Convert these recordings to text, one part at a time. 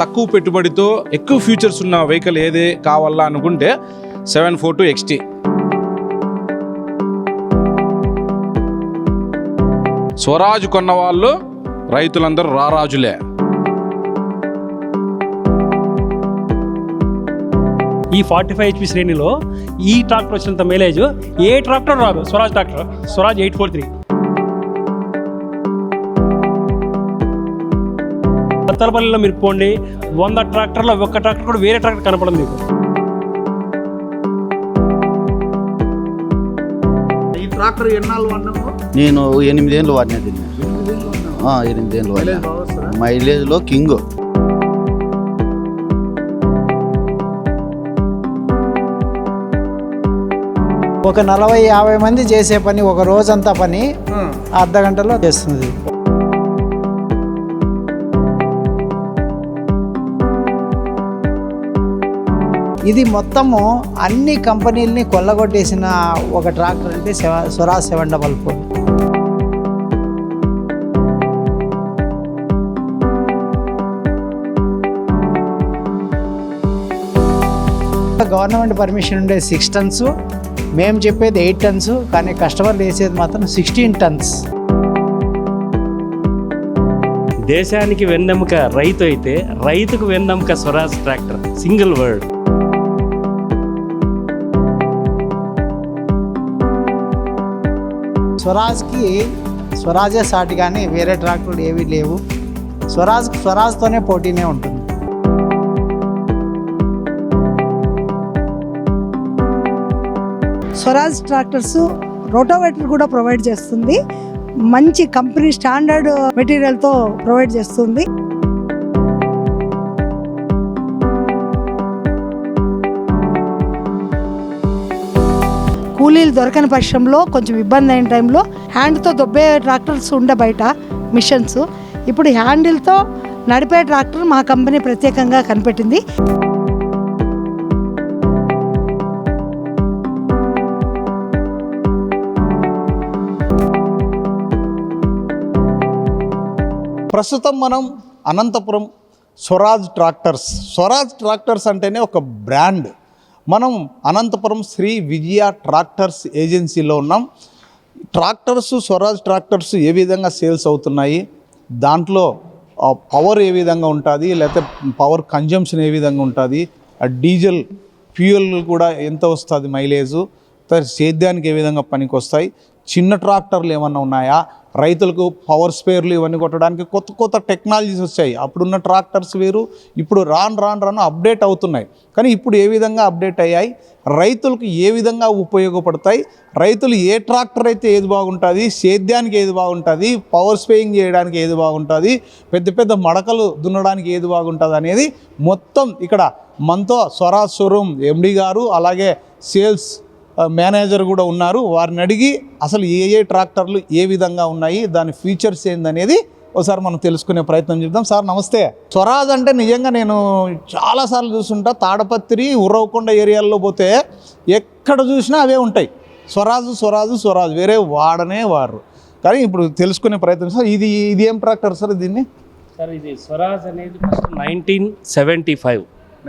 తక్కువ పెట్టుబడితో ఎక్కువ ఫీచర్స్ ఉన్న వెహికల్ ఏది కావాలా అనుకుంటే 742 XT. స్వరాజ్ కొన్న వాళ్ళు రైతులందరూ రారాజులే. ఈ 45 HP శ్రేణిలో ఈ ట్రాక్టర్ వచ్చినంత మైలేజ్ ఏ ట్రాక్టర్ రాదు. స్వరాజ్ ట్రాక్టర్, స్వరాజ్ 843. కొత్తపల్లిలో మీరు పోండి, 100 ట్రాక్టర్లో ఒక్క ట్రాక్టర్ కూడా వేరే ట్రాక్టర్ కనపడదు మీకు. ఈ ట్రాక్టర్ ఎన్నాళ్ళు వాడినాము? నేను 8 ఏళ్ళు వాడినది. 8 ఏళ్ళు వాడినా. మైలేజ్లో కింగ్. ఒక 40-50 మంది చేసే పని, ఒక రోజంతా పని అర్ధ గంటలో చేస్తుంది. ఇది మొత్తము అన్ని కంపెనీలని కొల్లగొట్టేసిన ఒక ట్రాక్టర్ అంటే స్వరాజ్ 744. గవర్నమెంట్ పర్మిషన్ ఉండే 6 టన్స్, మేము చెప్పేది 8 టన్స్, కానీ కస్టమర్లు వేసేది మాత్రం 16 టన్స్. దేశానికి వెన్నెముక రైతు అయితే రైతుకు వెన్నెముక స్వరాజ్ ట్రాక్టర్. Single word. స్వరాజ్కి స్వరాజే సాటి, కానీ వేరే ట్రాక్టర్లు ఏవీ లేవు. స్వరాజ్తోనే పోటీనే ఉంటుంది. స్వరాజ్ ట్రాక్టర్స్ రోటోవేటర్ కూడా ప్రొవైడ్ చేస్తుంది. మంచి కంపెనీ స్టాండర్డ్ మెటీరియల్తో ప్రొవైడ్ చేస్తుంది. కూలీలు దొరకని పక్షంలో, కొంచెం ఇబ్బంది అయిన టైంలో హ్యాండ్తో దొబ్బే ట్రాక్టర్స్ ఉండే బయట మిషన్స్. ఇప్పుడు హ్యాండిల్తో నడిపే ట్రాక్టర్ మా కంపెనీ ప్రత్యేకంగా కనిపెట్టింది. ప్రస్తుతం మనం అనంతపురం స్వరాజ్ ట్రాక్టర్స్ అంటేనే ఒక బ్రాండ్. మనం అనంతపురం శ్రీ విజయ ట్రాక్టర్స్ ఏజెన్సీలో ఉన్నాం. స్వరాజ్ ట్రాక్టర్స్ ఏ విధంగా సేల్స్ అవుతున్నాయి, దాంట్లో పవర్ ఏ విధంగా ఉంటుంది, లేకపోతే పవర్ కన్జంప్షన్ ఏ విధంగా ఉంటుంది, డీజిల్ ఫ్యూయల్ కూడా ఎంత వస్తుంది మైలేజు, సేద్యానికి ఏ విధంగా పనికి వస్తాయి, చిన్న ట్రాక్టర్లు ఏమన్నా ఉన్నాయా, రైతులకు పవర్ స్పేర్లు ఇవన్నీ కొట్టడానికి కొత్త టెక్నాలజీస్ వచ్చాయి. అప్పుడున్న ట్రాక్టర్స్ వేరు, ఇప్పుడు రాను అప్డేట్ అవుతున్నాయి. కానీ ఇప్పుడు ఏ విధంగా అప్డేట్ అయ్యాయి, రైతులకు ఏ విధంగా ఉపయోగపడతాయి, రైతులు ఏ ట్రాక్టర్ అయితే ఏది బాగుంటుంది, సేద్యానికి ఏది బాగుంటుంది, పవర్ స్పేయింగ్ చేయడానికి ఏది బాగుంటుంది, పెద్ద మడకలు దున్నడానికి ఏది బాగుంటుంది అనేది మొత్తం ఇక్కడ మనతో స్వరాజ్ షోరూమ్ ఎండి గారు, అలాగే సేల్స్ మేనేజర్ కూడా ఉన్నారు. వారిని అడిగి అసలు ఏ ట్రాక్టర్లు ఏ విధంగా ఉన్నాయి, దాని ఫీచర్స్ ఏందనేది ఒకసారి మనం తెలుసుకునే ప్రయత్నం చేద్దాం. సార్ నమస్తే. స్వరాజ్ అంటే నిజంగా నేను చాలాసార్లు చూస్తుంటా, తాడపత్రి ఉర్రవకొండ ఏరియాల్లో పోతే ఎక్కడ చూసినా అవే ఉంటాయి. స్వరాజ్ వేరే వారు. కానీ ఇప్పుడు తెలుసుకునే ప్రయత్నం. సార్ ఇది ఏం ట్రాక్టర్ సార్? దీన్ని సార్ ఇది స్వరాజ్ అనేది ఫస్ట్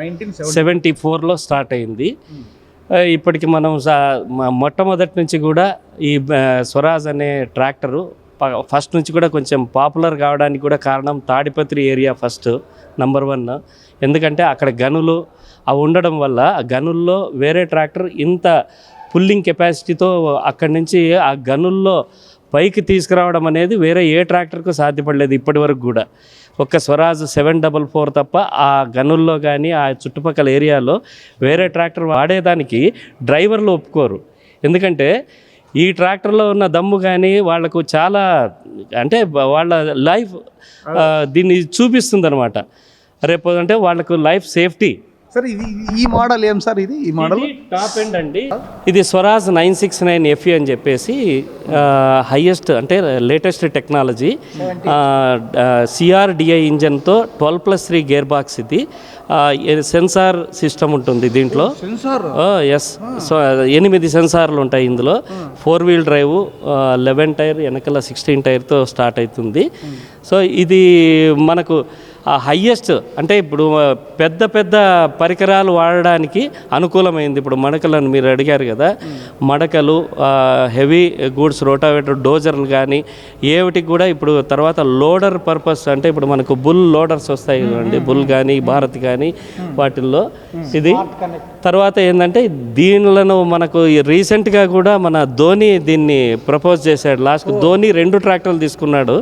1974లో స్టార్ట్ అయింది. ఇప్పటికి మనం మొట్టమొదటి నుంచి కూడా ఈ స్వరాజ్ అనే ట్రాక్టరు ఫస్ట్ నుంచి కూడా కొంచెం పాపులర్ కావడానికి కూడా కారణం తాడిపత్రి ఏరియా ఫస్ట్ నంబర్ 1. ఎందుకంటే అక్కడ గనులు అవి ఉండడం వల్ల ఆ గనుల్లో వేరే ట్రాక్టర్ ఇంత పుల్లింగ్ కెపాసిటీతో అక్కడి నుంచి ఆ గనుల్లో పైకి తీసుకురావడం అనేది వేరే ఏ ట్రాక్టర్కు సాధ్యపడలేదు ఇప్పటి వరకు కూడా. ఒక్క స్వరాజ్ 744 తప్ప ఆ గనుల్లో కానీ ఆ చుట్టుపక్కల ఏరియాలో వేరే ట్రాక్టర్ వాడేదానికి డ్రైవర్లు ఒప్పుకోరు. ఎందుకంటే ఈ ట్రాక్టర్లో ఉన్న దమ్ము కానీ వాళ్లకు చాలా అంటే వాళ్ళ లైఫ్ దీన్ని చూపిస్తుంది అనమాట. రేపు అంటే వాళ్ళకు లైఫ్ సేఫ్టీ. సార్ ఈ మోడల్ ఏం సార్? ఈ మోడల్ టాప్ ఎండ్ అండి. ఇది స్వరాజ్ 969 FE అని చెప్పేసి హైయెస్ట్ అంటే latest technology CRDI ఇంజన్తో 12+3 gear box. ఇది సెన్సార్ సిస్టమ్ ఉంటుంది దీంట్లో. ఎస్. సో 8 సెన్సార్లు ఉంటాయి ఇందులో. 4-wheel డ్రైవ్, 11 టైర్, వెనకాల 16 టైర్తో స్టార్ట్ అవుతుంది. సో ఇది మనకు హయ్యెస్ట్ అంటే ఇప్పుడు పెద్ద పెద్ద పరికరాలు వాడడానికి అనుకూలమైంది. ఇప్పుడు మడకలను మీరు అడిగారు కదా, మడకలు, హెవీ గూడ్స్ రోటావేటర్, డోజర్లు కానీ ఏవిటికి కూడా ఇప్పుడు తర్వాత లోడర్ పర్పస్ అంటే ఇప్పుడు మనకు బుల్ లోడర్స్ వస్తాయి కదండి, బుల్ కానీ భారత్ కానీ వాటిల్లో ఇది. తర్వాత ఏంటంటే దీనిలను మనకు రీసెంట్గా కూడా మన ధోని దీన్ని ప్రపోజ్ చేశాడు. లాస్ట్ ధోని 2 ట్రాక్టర్లు తీసుకున్నాడు,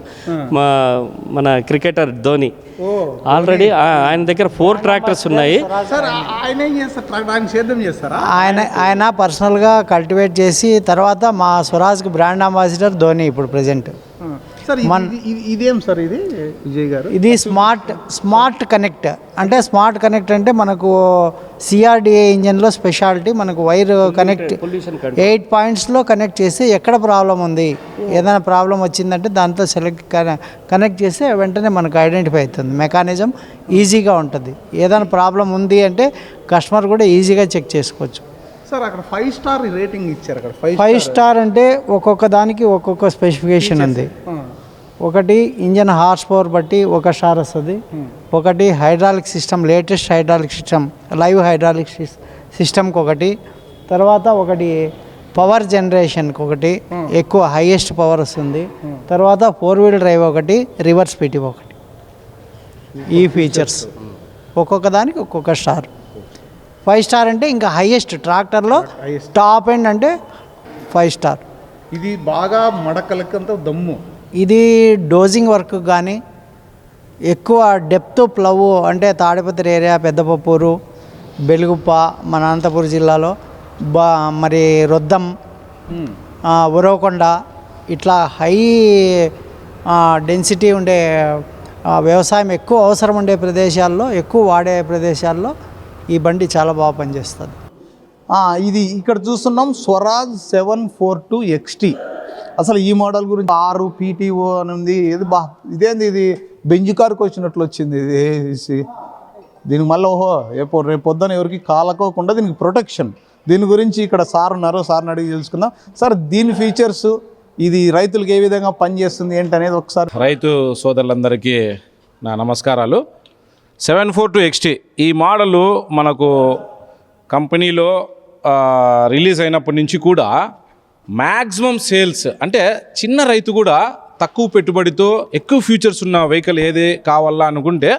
మన క్రికెటర్ ధోని. ఆల్రెడీ ఆయన దగ్గర 4 ట్రాక్టర్స్ ఉన్నాయి. ఆయన పర్సనల్గా కల్టివేట్ చేసి తర్వాత మా స్వరాజ్కి బ్రాండ్ అంబాసిడర్ ధోని ఇప్పుడు ప్రజెంట్. ఇదేం సార్ ఇది విజయ్ గారు? ఇది స్మార్ట్ కనెక్ట్ అంటే స్మార్ట్ కనెక్ట్ అంటే మనకు సిఆర్డిఏ ఇంజన్లో స్పెషాలిటీ. మనకు వైర్ కనెక్ట్ 8 పాయింట్స్లో కనెక్ట్ చేసి ఎక్కడ ప్రాబ్లం ఉంది, ఏదైనా ప్రాబ్లం వచ్చిందంటే దాంతో కనెక్ట్ చేస్తే వెంటనే మనకు ఐడెంటిఫై అవుతుంది. మెకానిజం ఈజీగా ఉంటుంది. ఏదైనా ప్రాబ్లం ఉంది అంటే కస్టమర్ కూడా ఈజీగా చెక్ చేసుకోవచ్చు. సార్ అక్కడ 5 స్టార్ రేటింగ్ ఇచ్చారు. అక్కడ 5 స్టార్ అంటే ఒక్కొక్క దానికి ఒక్కొక్క స్పెసిఫికేషన్ ఉంది. ఒకటి ఇంజన్ హార్స్ పవర్ బట్టి 1 స్టార్ వస్తుంది. ఒకటి hydraulic system, latest hydraulic system, live hydraulic సిస్టమ్కి ఒకటి. తర్వాత ఒకటి పవర్ జనరేషన్కి ఒకటి, ఎక్కువ హైయెస్ట్ పవర్ వస్తుంది. తర్వాత 4 వీల్ డ్రైవ్ ఒకటి, రివర్స్ పిటి ఒకటి. ఈ ఫీచర్స్ ఒక్కొక్క దానికి ఒక్కొక్క స్టార్. 5 స్టార్ అంటే ఇంకా హైయెస్ట్ ట్రాక్టర్లో టాప్ ఎండ్ అంటే 5 స్టార్. ఇది బాగా మడకలకంతా దమ్ము. ఇది డోజింగ్ వర్క్ కానీ ఎక్కువ డెప్త్ ప్లవ్ అంటే తాడిపత్రి ఏరియా, పెద్దపప్పూరు, బెలుగుప్ప, మన అనంతపురం జిల్లాలో మరి రొద్దం, ఉరవకొండ ఇట్లా హై డెన్సిటీ ఉండే వ్యవసాయం ఎక్కువ అవసరం ఉండే ప్రదేశాల్లో, ఎక్కువ వాడే ప్రదేశాల్లో ఈ బండి చాలా బాగా పనిచేస్తుంది. ఇది ఇక్కడ చూస్తున్నాం స్వరాజ్ 742 XT. అసలు ఈ మోడల్ గురించి 6 PTO అని ఉంది. ఇదేంది, ఇది బెంజ్ కార్కి వచ్చినట్లు వచ్చింది. ఇది దీనికి మళ్ళీ రేపు పొద్దున ఎవరికి కాలకోకుండా దీనికి ప్రొటెక్షన్. దీని గురించి ఇక్కడ సార్ ఉన్నారు, సార్ని అడిగి తెలుసుకుందాం. సార్ దీని ఫీచర్స్, ఇది రైతులకు ఏ విధంగా పనిచేస్తుంది ఏంటనేది ఒకసారి. రైతు సోదరులందరికీ నా నమస్కారాలు. 742 XT ఈ మోడలు మనకు కంపెనీలో రిలీజ్ అయినప్పటి నుంచి కూడా మ్యాక్సిమం సేల్స్ అంటే చిన్న రైతు కూడా తక్కువ పెట్టుబడితో ఎక్కువ ఫీచర్స్ ఉన్న వెహికల్ ఏది కావాలా అనుకుంటే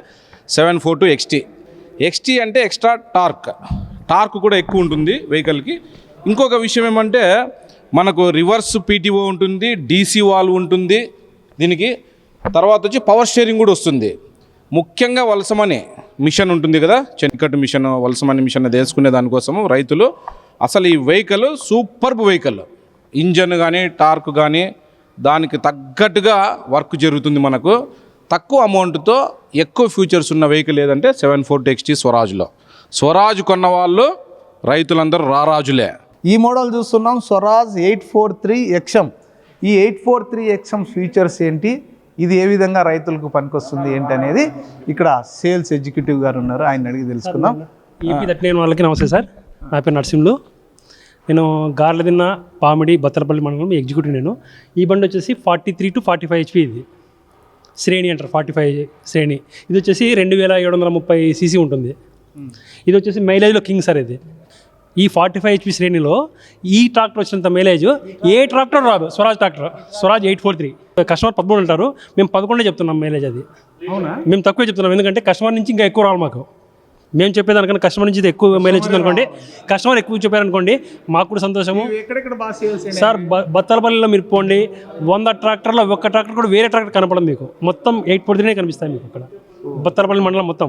742 XT. XT అంటే ఎక్స్ట్రా టార్క్ కూడా ఎక్కువ ఉంటుంది వెహికల్కి. ఇంకొక విషయం ఏమంటే మనకు రివర్స్ PTO ఉంటుంది, DC వాల్వ్ ఉంటుంది దీనికి. తర్వాత వచ్చి పవర్ స్టీరింగ్ కూడా వస్తుంది. ముఖ్యంగా వలసమని మిషన్ ఉంటుంది కదా, చెనికట్టు మిషన్, వలసమని మిషన్ వేసుకునే దానికోసము రైతులు అసలు ఈ వెహికల్ సూపర్బ్ వెహికల్. ఇంజన్ కానీ టార్క్ కానీ దానికి తగ్గట్టుగా వర్క్ జరుగుతుంది. మనకు తక్కువ అమౌంట్తో ఎక్కువ ఫీచర్స్ ఉన్న వెహికల్ ఏదంటే 742 XT స్వరాజ్లో. స్వరాజ్ కొన్న వాళ్ళు రైతులందరూ రారాజులే. ఈ మోడల్ చూస్తున్నాం స్వరాజ్ 843 XM. ఈ 843 XM ఫీచర్స్ ఏంటి, ఇది ఏ విధంగా రైతులకు పనికొస్తుంది ఏంటి అనేది ఇక్కడ సేల్స్ ఎగ్జిక్యూటివ్ గారు ఉన్నారు, ఆయన అడిగి తెలుసుకుందాం. EP39 వాళ్ళకి నమస్తే సార్, నా పేరు నరసింహులు. నేను గార్లదిన్న పామిడి బత్తలపల్లి మండలం ఎగ్జిక్యూటివ్. నేను ఈ బండి వచ్చేసి 43 to 45 HP ఇది శ్రేణి అంటారు, 45 శ్రేణి. ఇది వచ్చేసి 2730 cc ఉంటుంది. ఇది వచ్చేసి మైలేజ్లో కింగ్ సార్. ఇది ఈ 45 HP శ్రేణిలో ఈ ట్రాక్టర్ వచ్చినంత మైలేజ్ ఏ ట్రాక్టర్ రాదు. స్వరాజ్ ట్రాక్టర్, స్వరాజ్ 843. కస్టమర్ 13 అంటారు, మేము 11 చెప్తున్నాం మైలేజ్. అది మేము తక్కువ చెప్తున్నాం, ఎందుకంటే కస్టమర్ నుంచి ఇంకా ఎక్కువ రావాలి మాకు. మేము చెప్పేదానికన్నా కస్టమర్ నుంచి ఎక్కువ మైలేజ్ ఉంది అనుకోండి, కస్టమర్ ఎక్కువ చెప్పారనుకోండి, మాకు కూడా సంతోషము. సార్ బత్తలపల్లిలో మీరు పోండి, 100 ట్రాక్టర్లో 1 ట్రాక్టర్ కూడా వేరే ట్రాక్టర్ కనపడదు మీకు. మొత్తం 843 కనిపిస్తాయి మీకు అక్కడ బత్తలపల్లి మండలం మొత్తం.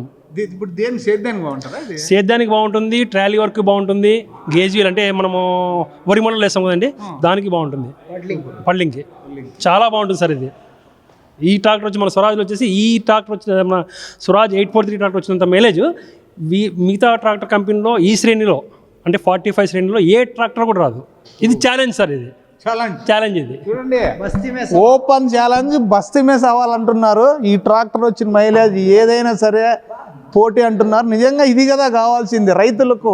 సేద్యానికి బాగుంటుంది, ట్రాలీ వర్క్ బాగుంటుంది, గేజ్ వీల్ అంటే మనము వరి మొక్కలు వేస్తాం కదండి, దానికి బాగుంటుంది, పళ్ళింగ్కి చాలా బాగుంటుంది సార్. ఇది ఈ ట్రాక్టర్ వచ్చి మన స్వరాజ్లో వచ్చేసి ఈ ట్రాక్టర్ వచ్చి మన స్వరాజ్ 843 ట్రాక్టర్ వచ్చినంత మైలేజ్ మిగతా ట్రాక్టర్ కంపెనీలో ఈ శ్రేణిలో అంటే 45 శ్రేణిలో ఏ ట్రాక్టర్ కూడా రాదు. ఇది ఛాలెంజ్ సార్, ఇది ఛాలెంజ్. ఇది చూడండి, ఓపెన్ ఛాలెంజ్, బస్తీ మేస్ అవ్వాలంటున్నారు. ఈ ట్రాక్టర్ వచ్చిన మైలేజ్ ఏదైనా సరే పోటీ అంటున్నారు. నిజంగా ఇది కదా కావాల్సింది రైతులకు.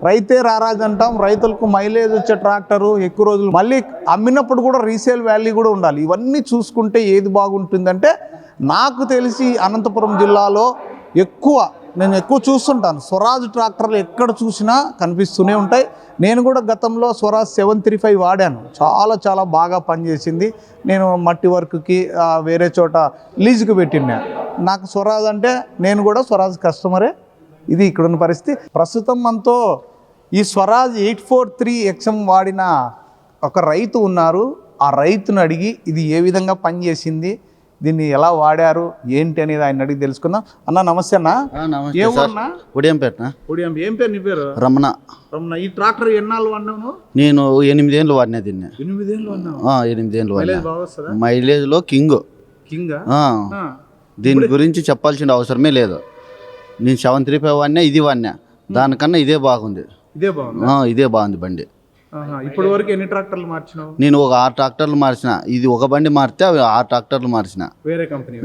రైతే రారాజు అంటాం. రైతులకు మైలేజ్ వచ్చే ట్రాక్టరు, ఎక్కువ రోజులు మళ్ళీ అమ్మినప్పుడు కూడా రీసేల్ వాల్యూ కూడా ఉండాలి. ఇవన్నీ చూసుకుంటే ఏది బాగుంటుందంటే నాకు తెలిసి అనంతపురం జిల్లాలో నేను ఎక్కువ చూస్తుంటాను. స్వరాజ్ ట్రాక్టర్లు ఎక్కడ చూసినా కనిపిస్తూనే ఉంటాయి. నేను కూడా గతంలో స్వరాజ్ 735 వాడాను. చాలా బాగా పనిచేసింది. నేను మట్టి వర్క్కి వేరే చోట లీజుకి పెట్టినా. నాకు స్వరాజ్ అంటే నేను కూడా స్వరాజ్ కస్టమరే. ఇది ఇక్కడున్న పరిస్థితి. ప్రస్తుతం మనతో ఈ స్వరాజ్ 843 XM వాడిన ఒక రైతు ఉన్నారు. ఆ రైతును అడిగి ఇది ఏ విధంగా పనిచేసింది, దీన్ని ఎలా వాడారు, ఏంటి అనేది ఆయన అడిగి తెలుసుకుందాం. అన్న నమస్తే అన్న. నమస్తే సార్. ఉడియంపేట. ఏం పేరు నీ పేరు? రమణ. ఈ ట్రాక్టర్ ఎన్నాళ్ళు వాడినావు? నేను 8 ఏళ్ళు వాడినా దీన్ని. 8 ఏళ్ళు వాడినావు? 8 ఏళ్ళు వాడినా. బాగా వస్తుందా? మైలేజ్లో కింగ్. దీని గురించి చెప్పాల్సిన అవసరమే లేదు. నేను 735 వాడినా, ఇది వాడినా. దానికన్నా ఇదే బాగుంది. ఇదే బాగుంది బండి. ఇప్పటి వరకు ఎన్ని ట్రాక్టర్లు మార్చినావు? నేను ఒక 6 ట్రాక్టర్లు మార్చిన. ఇది ఒక బండి మారితే అవి 6 ట్రాక్టర్లు మార్చిన. వేరే కంపెనీ.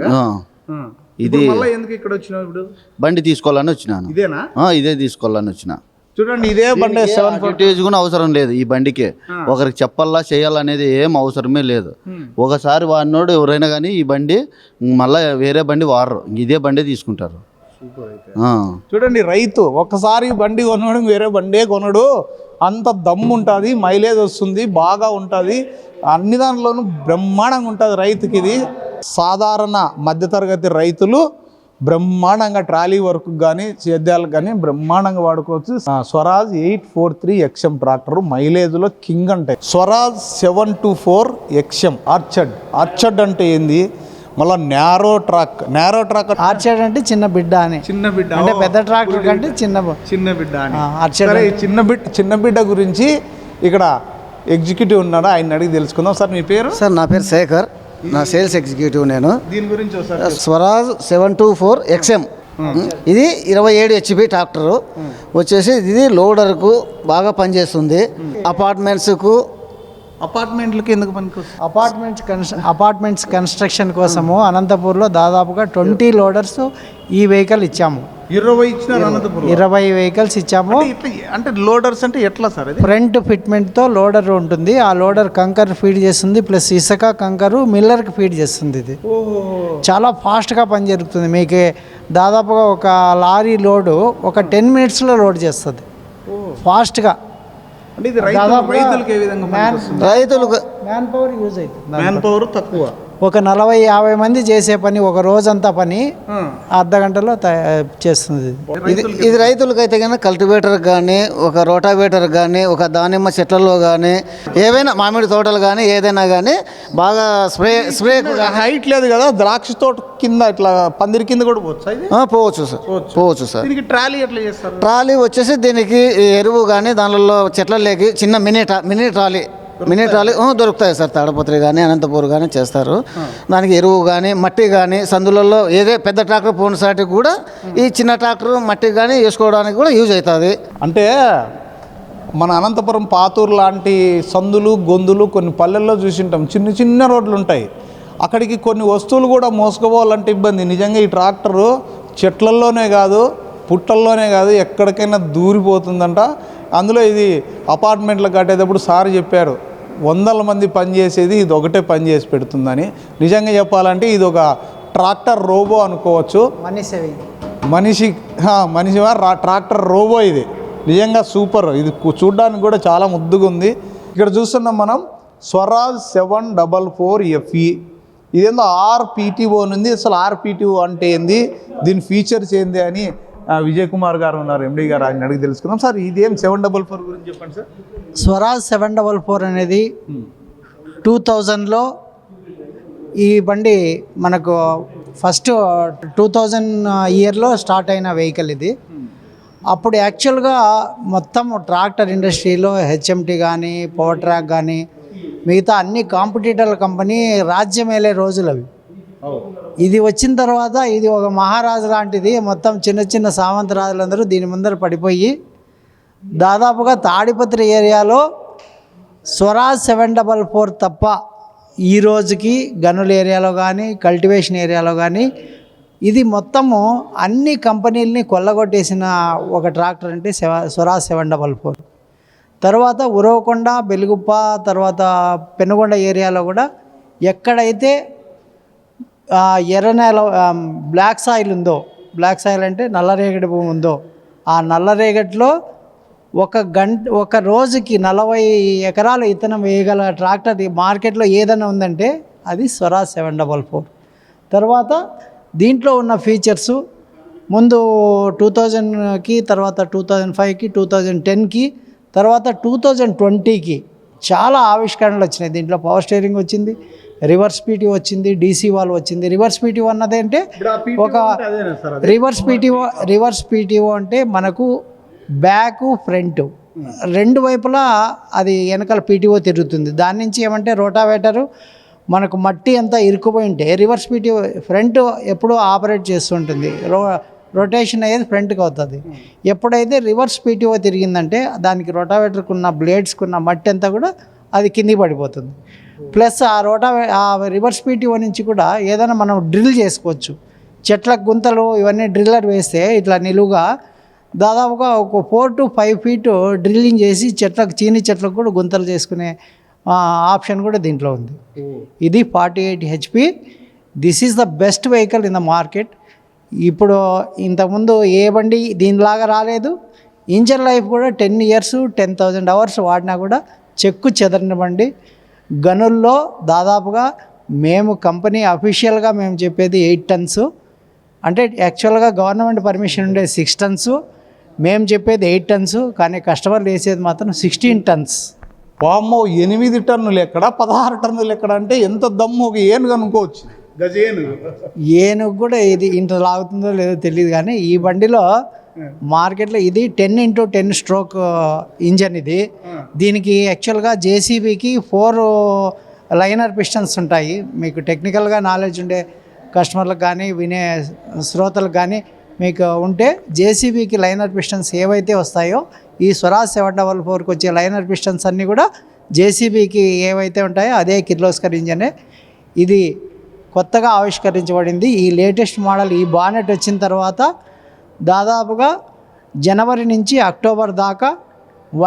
ఇది ఎందుకు ఇక్కడ వచ్చినావు ఇప్పుడు? బండి తీసుకోవాలని వచ్చినాను. ఇదేనా? ఇదే తీసుకోవాలని వచ్చిన. చూడండి, ఇదే బండి 750 కూడా అవసరం లేదు ఈ బండికి. ఒకరికి చెప్పాలా చేయాలనేది ఏం అవసరమే లేదు. ఒకసారి వాడినోడు ఎవరైనా కానీ ఈ బండి మళ్ళీ వేరే బండి వాడరు, ఇదే బండి తీసుకుంటారు. చూడండి, రైతు ఒక్కసారి బండి కొనడం వేరే బండే కొనడు. అంత దమ్ము ఉంటుంది, మైలేజ్ వస్తుంది, బాగా ఉంటుంది, అన్ని దాంట్లోనూ బ్రహ్మాండంగా ఉంటుంది రైతుకి. ఇది సాధారణ మధ్యతరగతి రైతులు బ్రహ్మాండంగా ట్రాలీ వర్క్ కానీ సేద్యాలకు కానీ బ్రహ్మాండంగా వాడుకోవచ్చు. స్వరాజ్ 843 XM ట్రాక్టర్ మైలేజ్లో కింగ్ అంటే. స్వరాజ్ 724 XM ఆర్చర్డ్ అంటే ఏంది? మళ్ళీ నేరో ట్రాక్ ఆర్చర్డ్ అంటే చిన్న బిడ్డ అని. అంటే పెద్ద ట్రాక్టర్ కంటే చిన్న బిడ్డ అని. సరే, చిన్న బిడ్డ గురించి ఇక్కడ ఎగ్జిక్యూటివ్ ఉన్నాడు, ఆయన అడిగి తెలుసుకుందాం. సార్ మీ పేరు? సార్ నా పేరు శేఖర్, నా సేల్స్ ఎగ్జిక్యూటివ్ నేను. దీని గురించి స్వరాజ్ 724 XM. ఇది 27 HP ట్రాక్టరు వచ్చేసి. ఇది లోడర్కు బాగా పనిచేస్తుంది. అపార్ట్మెంట్లకి ఎందుకు పనికొస్తుంది? అపార్ట్మెంట్స్ కన్స్ట్రక్షన్ కోసము అనంతపూర్లో దాదాపుగా 20 లోడర్స్ ఈ వెహికల్ ఇచ్చాము. 20 ఇచ్చినారు అనంతపురం? 20 వెహికల్స్ ఇచ్చాము. అంటే లోడర్స్ అంటే ఎట్లా సార్? ఫ్రంట్ ఫిట్మెంట్తో లోడర్ ఉంటుంది. ఆ లోడర్ కంకర్ ఫీడ్ చేస్తుంది, ప్లస్ ఇసుక కంకరు మిల్లర్కి ఫీడ్ చేస్తుంది. ఇది చాలా ఫాస్ట్గా పని జరుగుతుంది. మీకు దాదాపుగా ఒక లారీ లోడు ఒక 10 మినిట్స్లో లోడ్ చేస్తుంది ఫాస్ట్గా. రైతులకు మ్యాన్ పవర్ యూజ్ అవుతుంది. మ్యాన్ పవర్ తక్కువ. ఒక 40-50 మంది చేసే పని ఒక రోజంతా పని అర్ధ గంటలో చేస్తుంది. ఇది రైతులకైతే కనుక కల్టివేటర్ కానీ, ఒక రోటావేటర్ కానీ, ఒక దానిమ్మ చెట్లలో కానీ, ఏవైనా మామిడి తోటలు కానీ ఏదైనా కానీ బాగా స్ప్రే హైట్ లేదు కదా, ద్రాక్ష తోట కింద ఇట్లా పందిరి కింద కూడా పోవచ్చు సార్. దీనికి ట్రాలీ ఎట్లా చేస్తారు? ట్రాలీ వచ్చేసి దీనికి ఎరువు కానీ దానిలో చెట్లలోకి చిన్న మినీ ట్రాలీ దొరుకుతాయి సార్. తాడపత్రి కానీ అనంతపూర్ కానీ చేస్తారు. దానికి ఎరువు కానీ మట్టి కానీ సందులలో ఏదే పెద్ద ట్రాక్టర్ పోయినసాటికి కూడా ఈ చిన్న ట్రాక్టర్ మట్టి కానీ వేసుకోవడానికి కూడా యూజ్ అవుతుంది. అంటే మన అనంతపురం పాతూరు లాంటి సందులు గొంతులు కొన్ని పల్లెల్లో చూసింటాం. చిన్న రోడ్లు ఉంటాయి. అక్కడికి కొన్ని వస్తువులు కూడా మోసుకుపోవాలంటే ఇబ్బంది. నిజంగా ఈ ట్రాక్టరు చెట్లల్లోనే కాదు, పుట్టల్లోనే కాదు, ఎక్కడికైనా దూరిపోతుందంట. అందులో ఇది అపార్ట్మెంట్లు కట్టేటప్పుడు సార్ చెప్పారు, 100 మంది పనిచేసేది ఇది ఒకటే పని చేసి పెడుతుందని. నిజంగా చెప్పాలంటే ఇది ఒక ట్రాక్టర్ రోబో అనుకోవచ్చు. మనిషి ట్రాక్టర్ రోబో ఇది. నిజంగా సూపర్. ఇది చూడడానికి కూడా చాలా ముద్దుగా ఉంది. ఇక్కడ చూస్తున్నాం మనం స్వరాజ్ 744 FE. ఇదేందో RPTO ఉంది. అసలు RPTO అంటే ఏంది, దీని ఫీచర్స్ ఏంది అని విజయ్ కుమార్ గారు ఉన్నారు, ఎండి గారు, ఆయన అడిగి తెలుసుకుందాం. సార్ ఇదేం 744 గురించి చెప్పండి సార్. స్వరాజ్ 744 అనేది 2000లో ఈ బండి మనకు ఫస్ట్ 2000 ఇయర్లో స్టార్ట్ అయిన వెహికల్ ఇది. అప్పుడు యాక్చువల్గా మొత్తం ట్రాక్టర్ ఇండస్ట్రీలో HMT కానీ పవర్ ట్రాక్ కానీ మిగతా అన్ని కాంపిటీటర్ల కంపెనీ రాజ్యం వెళ్ళే రోజులు అవి. ఇది వచ్చిన తర్వాత ఇది ఒక మహారాజు లాంటిది. మొత్తం చిన్న సామంతరాజులందరూ దీని ముందర పడిపోయి దాదాపుగా తాడిపత్రి ఏరియాలో స్వరాజ్ 744 తప్ప ఈ రోజుకి గనుల ఏరియాలో కానీ కల్టివేషన్ ఏరియాలో కానీ ఇది మొత్తము అన్ని కంపెనీలని కొల్లగొట్టేసిన ఒక ట్రాక్టర్ అంటే స్వరాజ్ 744. తర్వాత ఉరవకొండ, బెలుగుప్ప, తర్వాత పెనుగొండ ఏరియాలో కూడా ఎక్కడైతే ఎర్ర నేల బ్లాక్ సాయిల్ ఉందో, బ్లాక్ సాయిల్ అంటే నల్లరేగడి భూమి ఉందో, ఆ నల్లరేగడిలో ఒక రోజుకి 40 ఎకరాల ఇత్తనం వేయగల ట్రాక్టర్ మార్కెట్లో ఏదైనా ఉందంటే అది స్వరాజ్ 744. తర్వాత దీంట్లో ఉన్న ఫీచర్సు ముందు 2000కి, తర్వాత 2005కి, 2010కి, తర్వాత 2020కి చాలా ఆవిష్కరణలు వచ్చినాయి. దీంట్లో పవర్ స్టీరింగ్ వచ్చింది, రివర్స్ పీటీఓ వచ్చింది, డీసీ వాల్వ్ వచ్చింది. రివర్స్ పీటీఓ అన్నది అంటే రివర్స్ పీటీఓ అంటే మనకు బ్యాక్ ఫ్రంట్ రెండు వైపులా అది వెనకాల పీటీఓ తిరుగుతుంది. దాని నుంచి ఏమంటే రోటావేటరు మనకు మట్టి అంతా ఇరుక్కుపోయి ఉంటే రివర్స్ పీటీఓ ఫ్రంట్ ఎప్పుడూ ఆపరేట్ చేస్తుంటుంది. రొటేషన్ అయ్యేది ఫ్రంట్కి అవుతుంది. ఎప్పుడైతే రివర్స్ పీటీఓ తిరిగిందంటే దానికి రోటావేటర్కి ఉన్న బ్లేడ్స్కి ఉన్న మట్టి అంతా కూడా అది కిందికి పడిపోతుంది. ప్లస్ ఆ రివర్స్ పీటీఓ నుంచి కూడా ఏదైనా మనం డ్రిల్ చేసుకోవచ్చు. చెట్లకు గుంతలు ఇవన్నీ డ్రిల్లర్ వేస్తే ఇట్లా నిలువుగా దాదాపుగా ఒక 4 to 5 feet డ్రిల్లింగ్ చేసి చీని చెట్లకు కూడా గుంతలు చేసుకునే ఆప్షన్ కూడా దీంట్లో ఉంది. ఇది 48 HP. This is the best vehicle in the market. ఇప్పుడు ఇంతకుముందు ఏ బండి దీనిలాగా రాలేదు. ఇంజన్ లైఫ్ కూడా 10 years 10,000 hours వాడినా కూడా చెక్కు చెదరిన బండి. గనుల్లో దాదాపుగా మేము కంపెనీ అఫీషియల్గా మేము చెప్పేది 8 tons, అంటే యాక్చువల్గా గవర్నమెంట్ పర్మిషన్ ఉండేది 6 tons, మేము చెప్పేది 8 tons, కానీ కస్టమర్లు వేసేది మాత్రం 16 tons. వామ్మో 8 టన్నులు ఎక్కడ 16 టన్నులు ఎక్కడ అంటే ఎంత దమ్ము, ఒక ఏనుగు అనుకోవచ్చు, ఏనుగు కూడా ఇది ఇంత లాగుతుందో లేదో తెలియదు. కానీ ఈ బండిలో మార్కెట్లో ఇది 10x10 stroke ఇంజన్. ఇది దీనికి యాక్చువల్గా జేసీబీకి 4 లైనర్ పిస్టన్స్ ఉంటాయి. మీకు టెక్నికల్గా నాలెడ్జ్ ఉండే కస్టమర్లకు కానీ వినే శ్రోతలకు కానీ మీకు ఉంటే జేసీబీకి లైనర్ పిస్టన్స్ ఏవైతే వస్తాయో ఈ స్వరాజ్ 744కి వచ్చే లైనర్ పిస్టన్స్ అన్నీ కూడా జేసీబీకి ఏవైతే ఉంటాయో అదే కిర్లోస్కర్ ఇంజనే. ఇది కొత్తగా ఆవిష్కరించబడింది. ఈ లేటెస్ట్ మోడల్ ఈ బానెట్ వచ్చిన తర్వాత దాదాపుగా జనవరి నుంచి అక్టోబర్ దాకా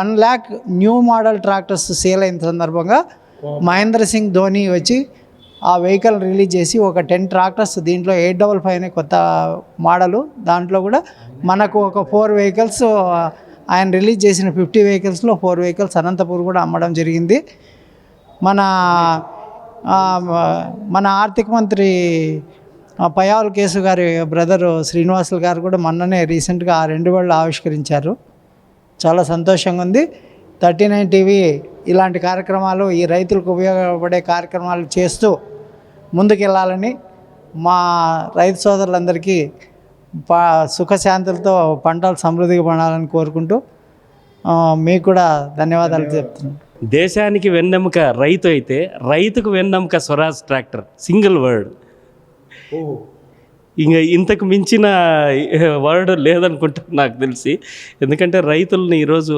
1 lakh new model tractors sale అయిన సందర్భంగా మహేంద్ర సింగ్ ధోని వచ్చి ఆ వెహికల్ రిలీజ్ చేసి ఒక 10 ట్రాక్టర్స్, దీంట్లో 855 అనే కొత్త మోడలు, దాంట్లో కూడా మనకు ఒక 4 vehicles ఆయన రిలీజ్ చేసిన 50 vehiclesలో 4 vehicles అనంతపూర్ కూడా అమ్మడం జరిగింది. మన ఆర్థిక మంత్రి పయావుల కేసు గారి బ్రదరు శ్రీనివాసులు గారు కూడా మొన్ననే రీసెంట్గా ఆ 2 బళ్ళు ఆవిష్కరించారు. చాలా సంతోషంగా ఉంది. 39 టీవీ ఇలాంటి కార్యక్రమాలు, ఈ రైతులకు ఉపయోగపడే కార్యక్రమాలు చేస్తూ ముందుకెళ్ళాలని, మా రైతు సోదరులందరికీ సుఖశాంతులతో పంటలు సమృద్ధిగా పండాలని కోరుకుంటూ మీకు కూడా ధన్యవాదాలు చెప్తున్నాను. దేశానికి వెన్నెముక రైతు అయితే రైతుకు వెన్నెముక స్వరాజ్ ట్రాక్టర్. Single word. ఇంకా ఇంతకు మించిన వర్డ్ లేదనుకుంటాను నాకు తెలిసి. ఎందుకంటే రైతుల్ని ఈరోజు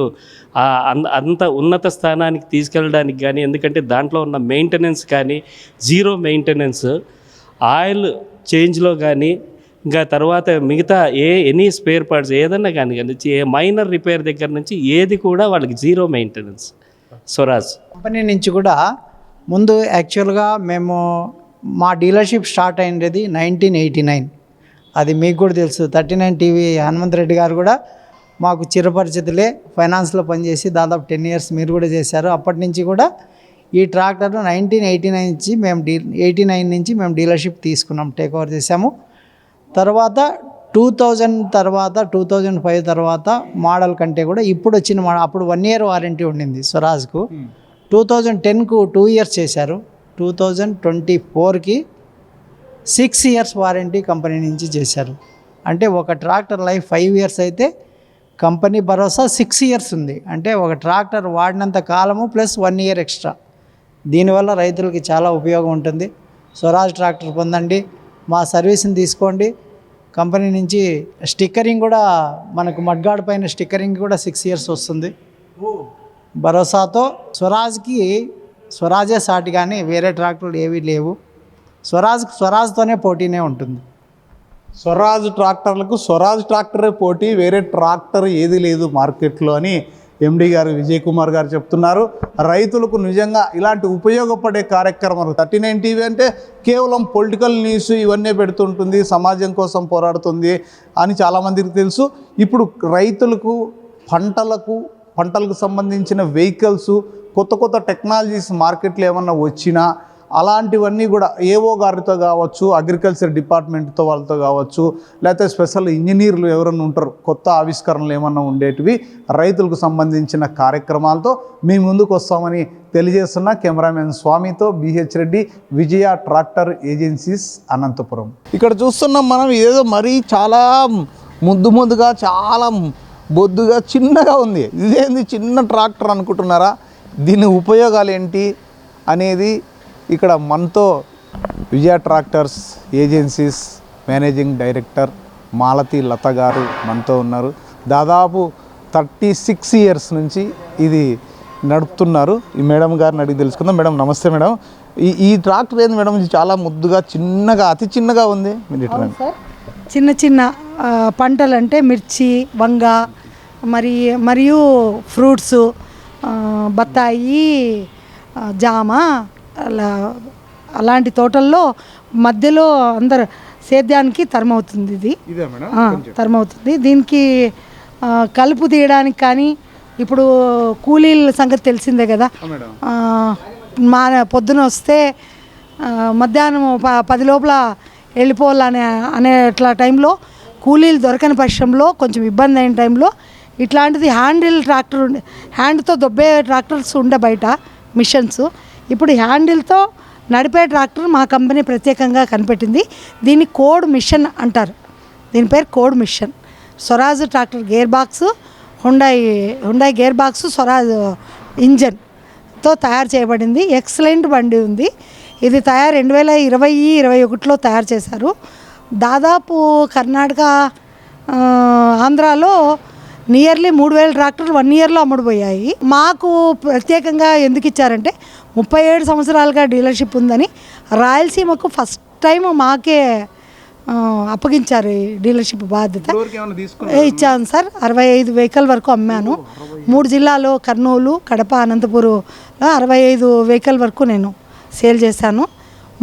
అంత ఉన్నత స్థానానికి తీసుకెళ్ళడానికి కానీ, ఎందుకంటే దాంట్లో ఉన్న మెయింటెనెన్స్ కానీ, జీరో మెయింటెనెన్స్, ఆయిల్ చేంజ్లో కానీ, ఇంకా తర్వాత మిగతా ఎనీ స్పేర్ పార్ట్స్ ఏదన్నా కానీ మైనర్ రిపేర్ దగ్గర నుంచి ఏది కూడా వాళ్ళకి జీరో మెయింటెనెన్స్ స్వరాజ్ కంపెనీ నుంచి కూడా. ముందు యాక్చువల్గా మేము మా డీలర్షిప్ స్టార్ట్ అయ్యేది 1989. అది మీకు కూడా తెలుసు. 39 టీవీ హనుమంత్ రెడ్డి గారు కూడా మాకు చిరపరిచితులే. ఫైనాన్స్లో పనిచేసి దాదాపు 10 years మీరు కూడా చేశారు. అప్పటి నుంచి కూడా ఈ ట్రాక్టర్ 1989 నుంచి 89 నుంచి మేము డీలర్షిప్ తీసుకున్నాం, టేక్ ఓవర్ చేసాము. తర్వాత 2000 తర్వాత 2005 తర్వాత మోడల్ కంటే కూడా ఇప్పుడు వచ్చిన మోడల్, అప్పుడు 1 year వారంటీ ఉండింది స్వరాజ్కు. 2010కు 2 years చేశారు. 2024కి 6 years వారంటీ కంపెనీ నుంచి చేశారు. అంటే ఒక ట్రాక్టర్ లైఫ్ 5 years అయితే కంపెనీ భరోసా 6 years ఉంది. అంటే ఒక ట్రాక్టర్ వాడినంత కాలము ప్లస్ 1 year ఎక్స్ట్రా. దీనివల్ల రైతులకి చాలా ఉపయోగం ఉంటుంది. స్వరాజ్ ట్రాక్టర్ పొందండి, మా సర్వీస్ని తీసుకోండి. కంపెనీ నుంచి స్టిక్కరింగ్ కూడా మనకు మడ్గాడ్ పైన స్టిక్కరింగ్ కూడా 6 years వస్తుంది భరోసాతో. స్వరాజే సాటి కానీ వేరే ట్రాక్టర్లు ఏవీ లేవు. స్వరాజ్తోనే పోటీనే ఉంటుంది. స్వరాజ్ ట్రాక్టర్లకు స్వరాజ్ ట్రాక్టరే పోటీ, వేరే ట్రాక్టర్ ఏది లేదు మార్కెట్లో అని ఎండి గారు విజయ్ కుమార్ గారు చెప్తున్నారు. రైతులకు నిజంగా ఇలాంటి ఉపయోగపడే కార్యక్రమాలు 39 టీవీ అంటే కేవలం పొలిటికల్ న్యూస్ ఇవన్నీ పెడుతుంటుంది, సమాజం కోసం పోరాడుతుంది అని చాలామందికి తెలుసు. ఇప్పుడు రైతులకు పంటలకు సంబంధించిన వెహికల్స్, కొత్త టెక్నాలజీస్ మార్కెట్లో ఏమన్నా వచ్చినా అలాంటివన్నీ కూడా ఏఓ గారితో కావచ్చు, అగ్రికల్చర్ డిపార్ట్మెంట్తో వాళ్ళతో కావచ్చు, లేకపోతే స్పెషల్ ఇంజనీర్లు ఎవరైనా ఉంటారు, కొత్త ఆవిష్కరణలు ఏమన్నా ఉండేటివి రైతులకు సంబంధించిన కార్యక్రమాలతో మీ ముందుకు వస్తామని తెలియజేస్తున్న కెమెరామెన్ స్వామితో బిహెచ్ రెడ్డి, విజయ ట్రాక్టర్ ఏజెన్సీస్, అనంతపురం. ఇక్కడ చూస్తున్నాం మనం, ఇదేదో మరీ చాలా ముద్దుగా చాలా బొద్దుగా చిన్నగా ఉంది. ఇదేంది చిన్న ట్రాక్టర్ అనుకుంటున్నారా? దీని ఉపయోగాలు ఏంటి అనేది ఇక్కడ మనతో Vijaya tractors agencies managing director Malathi Latha గారు మనతో ఉన్నారు. దాదాపు 36 ఇయర్స్ నుంచి ఇది నడుపుతున్నారు. ఈ మేడం గారిని అడిగి తెలుసుకుందాం. మేడం నమస్తే. మేడం, ఈ ట్రాక్టర్ ఏంది మేడం? ఇది చాలా ముద్దుగా చిన్నగా, అతి చిన్నగా ఉంది. మీరు చిన్న పంటలు అంటే మిర్చి, వంగ, మరియు ఫ్రూట్స్, బత్తాయి, జామ, అలాంటి తోటల్లో మధ్యలో అందరు సేద్యానికి తరమవుతుంది. ఇది తరమవుతుంది. దీనికి కలుపు తీయడానికి కానీ, ఇప్పుడు కూలీల సంగతి తెలిసిందే కదా, పొద్దున వస్తే మధ్యాహ్నం 10 లోపల వెళ్ళిపోవాలనే అనేట్లా టైంలో కూలీలు దొరకని పక్షంలో, కొంచెం ఇబ్బంది అయిన టైంలో ఇట్లాంటిది హ్యాండ్తో దొబ్బే ట్రాక్టర్స్ ఉండే బయట మిషన్స్. ఇప్పుడు హ్యాండిల్తో నడిపే ట్రాక్టర్ మా కంపెనీ ప్రత్యేకంగా కనిపెట్టింది. దీన్ని కోడ్ మిషన్ అంటారు. దీని పేరు code mission. Swaraj tractor gear box, Hyundai gear box, Swaraj ఇంజన్తో తయారు చేయబడింది. ఎక్సలెంట్ బండి ఉంది. ఇది 2020-21లో తయారు చేశారు. దాదాపు కర్ణాటక, ఆంధ్రాలో నియర్లీ 3000 ట్రాక్టర్లు 1 ఇయర్లో అమ్ముడుపోయాయి. మాకు ప్రత్యేకంగా ఎందుకు ఇచ్చారంటే 37 సంవత్సరాలుగా డీలర్షిప్ ఉందని రాయలసీమకు ఫస్ట్ టైం మాకే అప్పగించారు ఈ డీలర్షిప్ బాధ్యత. ఇచ్చాను సార్. 65 వెహికల్ వరకు అమ్మాను. 3 జిల్లాలో కర్నూలు, కడప, అనంతపురం 65 వెహికల్ వరకు నేను సేల్ చేశాను.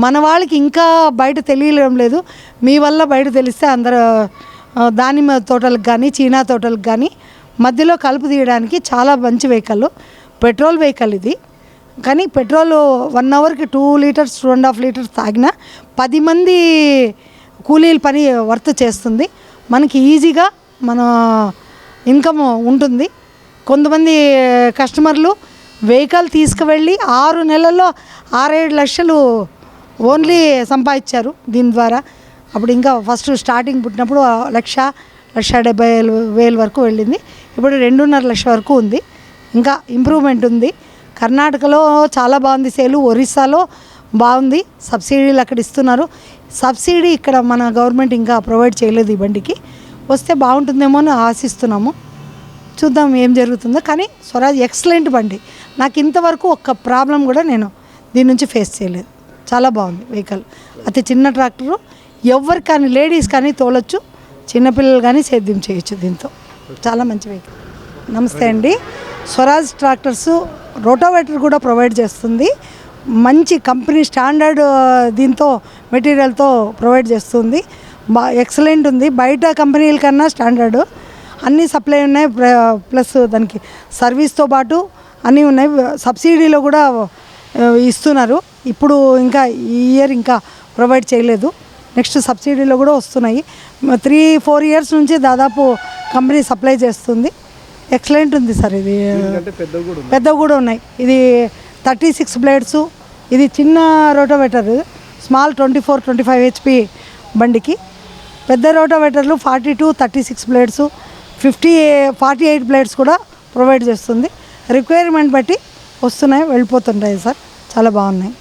మన వాళ్ళకి ఇంకా బయట తెలియడం లేదు. మీ వల్ల బయట తెలిస్తే అందరూ దానిమ్మ తోటలకు కానీ, చీనా తోటలకు కానీ మధ్యలో కలుపు తీయడానికి చాలా మంచి వెహికల్. పెట్రోల్ వెహికల్ ఇది. కానీ పెట్రోల్ 1 అవర్కి 2 లీటర్స్ 2.5 లీటర్స్ తాగినా 10 మంది కూలీల పని వర్త్ చేస్తుంది. మనకి ఈజీగా మన ఇన్కమ్ ఉంటుంది. కొంతమంది కస్టమర్లు వెహికల్ తీసుకువెళ్ళి 6 నెలల్లో 6-7 లక్షలు ఓన్లీ సంపాదించారు దీని ద్వారా. అప్పుడు ఇంకా ఫస్ట్ స్టార్టింగ్ పుట్టినప్పుడు 1,70,000 వరకు వెళ్ళింది. ఇప్పుడు 2.5 లక్షల వరకు ఉంది. ఇంకా ఇంప్రూవ్మెంట్ ఉంది. కర్ణాటకలో చాలా బాగుంది సేలు, ఒరిస్సాలో బాగుంది. సబ్సిడీలు అక్కడ ఇస్తున్నారు. సబ్సిడీ ఇక్కడ మన గవర్నమెంట్ ఇంకా ప్రొవైడ్ చేయలేదు. ఈ బండికి వస్తే బాగుంటుందేమో అని ఆశిస్తున్నాము. చూద్దాం ఏం జరుగుతుందో. కానీ స్వరాజ్ ఎక్సలెంట్ బండి. నాకు ఇంతవరకు ఒక్క ప్రాబ్లం కూడా నేను దీని నుంచి ఫేస్ చేయలేదు. చాలా బాగుంది వెహికల్. అతి చిన్న ట్రాక్టరు, ఎవరు కానీ లేడీస్ కానీ తోలొచ్చు, చిన్నపిల్లలు కానీ సేద్యం చేయొచ్చు దీంతో. చాలా మంచి వెహికల్. నమస్తే అండి. స్వరాజ్ ట్రాక్టర్స్ రోటోవేటర్ కూడా ప్రొవైడ్ చేస్తుంది. మంచి కంపెనీ స్టాండర్డ్ దీంతో మెటీరియల్తో ప్రొవైడ్ చేస్తుంది. ఎక్సలెంట్ ఉంది. బయట కంపెనీల కన్నా స్టాండర్డ్ అన్నీ సప్లై ఉన్నాయి. ప్లస్ దానికి సర్వీస్తో పాటు అన్నీ ఉన్నాయి. సబ్సిడీలో కూడా ఇస్తున్నారు. ఇప్పుడు ఇంకా ఈ ఇయర్ ఇంకా ప్రొవైడ్ చేయలేదు. నెక్స్ట్ సబ్సిడీలో కూడా వస్తున్నాయి. 3-4 ఇయర్స్ నుంచి దాదాపు కంపెనీ సప్లై చేస్తుంది. ఎక్సలెంట్ ఉంది సార్. ఇది పెద్దవి కూడా ఉన్నాయి. ఇది 36 బ్లేడ్స్. ఇది చిన్న రోటోవేటర్, స్మాల్ 24-25 HP బండికి. పెద్ద రోటోవేటర్లు 42-36 బ్లేడ్స్, 48 బ్లేడ్స్ కూడా ప్రొవైడ్ చేస్తుంది. రిక్వైర్మెంట్ బట్టి వస్తున్నాయి, వెళ్ళిపోతుంటాయి సార్. చాలా బాగున్నాయి.